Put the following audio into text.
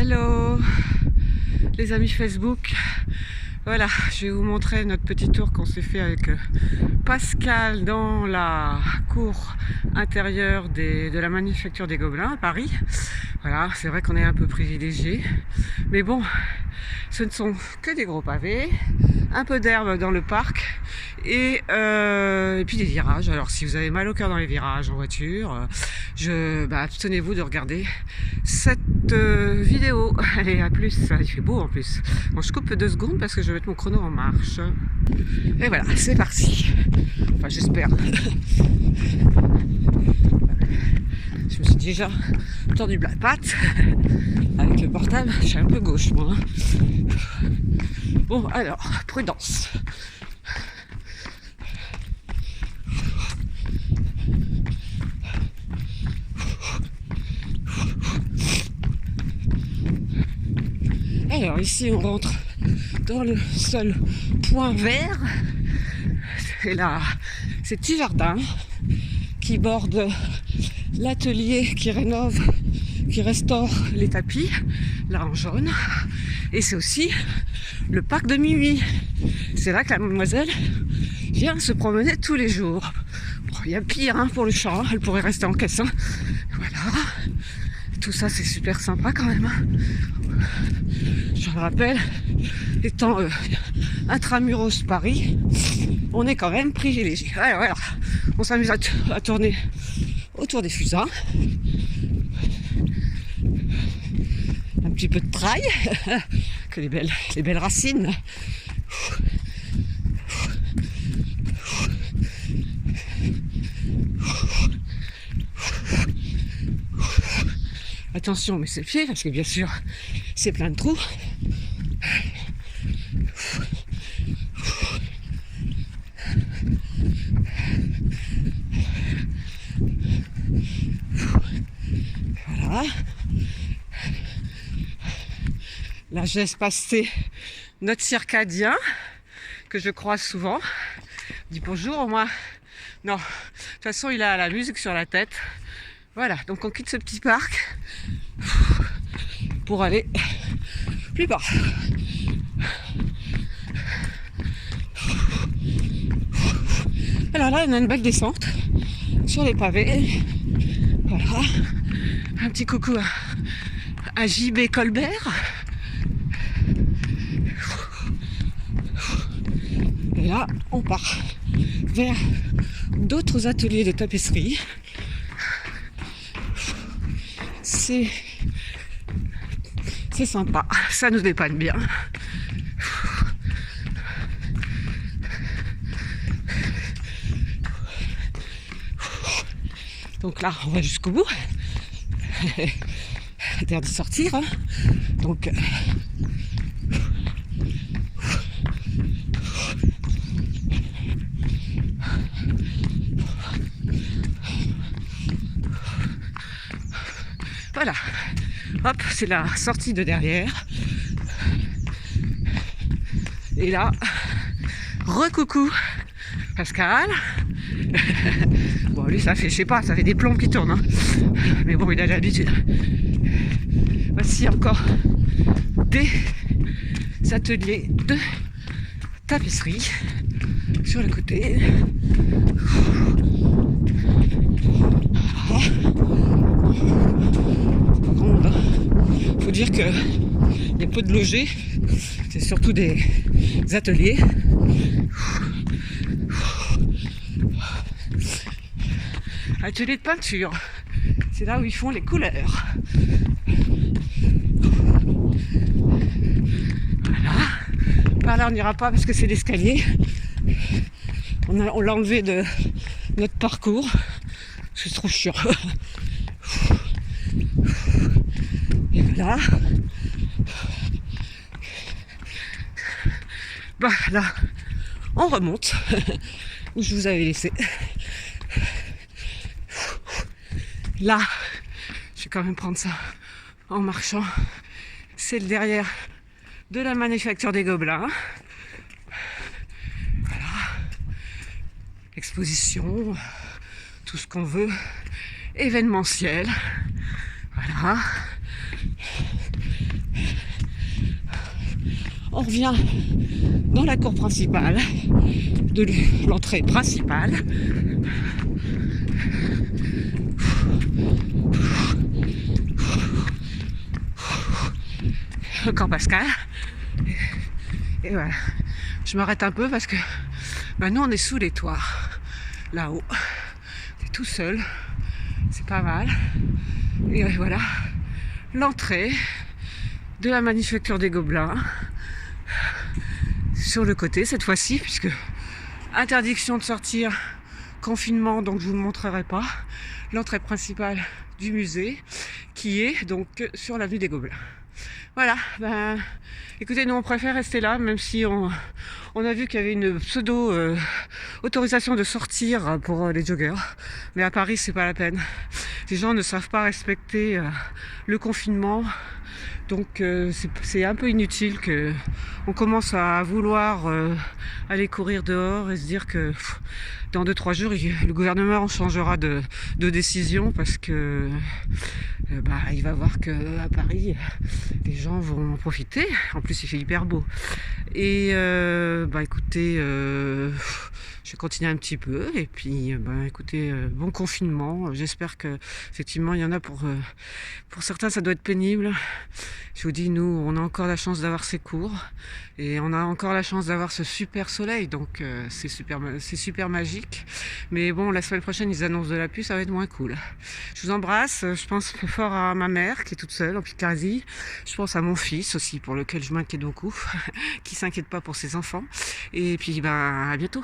Hello les amis Facebook. Voilà, je vais vous montrer notre petit tour qu'on s'est fait avec Pascal dans la cour intérieure de la Manufacture des Gobelins à Paris. Voilà, c'est vrai qu'on est un peu privilégié, mais bon, ce ne sont que des gros pavés, un peu d'herbe dans le parc et puis des virages. Alors si vous avez mal au cœur dans les virages en voiture, abstenez-vous de regarder cette vidéo. Allez, à plus, il fait beau en plus. Bon, je coupe 2 secondes parce que je vais mettre mon chrono en marche. Et voilà, c'est parti. Enfin, j'espère. Je me suis déjà tendu la patte avec le portable. Je suis un peu gauche, moi. Bon, alors, prudence. Alors ici on rentre dans le seul point vert, c'est là, ces petits jardins qui bordent l'atelier qui rénove, qui restaure les tapis, là en jaune, et c'est aussi le parc de minuit. C'est là que la mademoiselle vient se promener tous les jours. Bon, il y a pire pour le chat, elle pourrait rester en caisson. Voilà, tout ça c'est super sympa quand même. Je le rappelle, étant intramuros Paris, on est quand même privilégié. Voilà. On s'amuse à tourner autour des fusains. Un petit peu de trail, que les belles racines. Attention, mais c'est pied, parce que bien sûr, c'est plein de trous. Voilà. Là, je laisse passer notre circadien, que je croise souvent. Il dit bonjour au moins. Non, de toute façon, il a la musique sur la tête. Voilà, donc on quitte ce petit parc pour aller plus bas. Alors là, on a une belle descente sur les pavés. Voilà, un petit coucou à JB Colbert. Et là, on part vers d'autres ateliers de tapisserie. C'est sympa, ça nous dépanne bien. Donc là, on va jusqu'au bout. Interdit de sortir. Donc voilà. Hop, c'est la sortie de derrière. Et là, recoucou Pascal. Bon, lui, ça fait, je sais pas, ça fait des plombs qui tournent. Hein. Mais bon, il a l'habitude. Voici encore des ateliers de tapisserie sur le côté. Faut dire que les peu de logés, c'est surtout des ateliers. Atelier de peinture, c'est là où ils font les couleurs. Voilà. Par là on n'ira pas parce que c'est l'escalier. On l'a enlevé de notre parcours. C'est trop chiant. Et voilà. Bah là, on remonte où je vous avais laissé. Là, je vais quand même prendre ça en marchant. C'est le derrière de la Manufacture des Gobelins. Voilà. Exposition, tout ce qu'on veut. Événementiel. Voilà. On revient dans la cour principale, de l'entrée principale. Encore Pascal. Et voilà. Je m'arrête un peu parce que nous on est sous les toits. Là-haut. On est tout seul. C'est pas mal. Et voilà. L'entrée de la manufacture des Gobelins. Sur le côté cette fois-ci, puisque interdiction de sortir, confinement, donc je vous le montrerai pas. L'entrée principale du musée qui est donc sur l'avenue des Gobelins. Voilà, écoutez, nous on préfère rester là, même si on a vu qu'il y avait une pseudo autorisation de sortir pour les joggers. Mais à Paris, c'est pas la peine. Les gens ne savent pas respecter le confinement. Donc c'est un peu inutile que on commence à vouloir aller courir dehors et se dire que dans 2-3 jours le gouvernement changera de décision parce que il va voir que à Paris les gens vont en profiter. En plus il fait hyper beau. Et écoutez, je vais continuer un petit peu et puis écoutez, bon confinement. J'espère que effectivement il y en a pour certains ça doit être pénible. Je vous dis, nous on a encore la chance d'avoir ces cours et on a encore la chance d'avoir ce super soleil, donc c'est super magique. Mais bon, la semaine prochaine ils annoncent de la pluie, ça va être moins cool. Je vous embrasse, je pense fort à ma mère qui est toute seule en Picardie. Je pense à mon fils aussi pour lequel je m'inquiète beaucoup, qui s'inquiète pas pour ses enfants. Et puis à bientôt.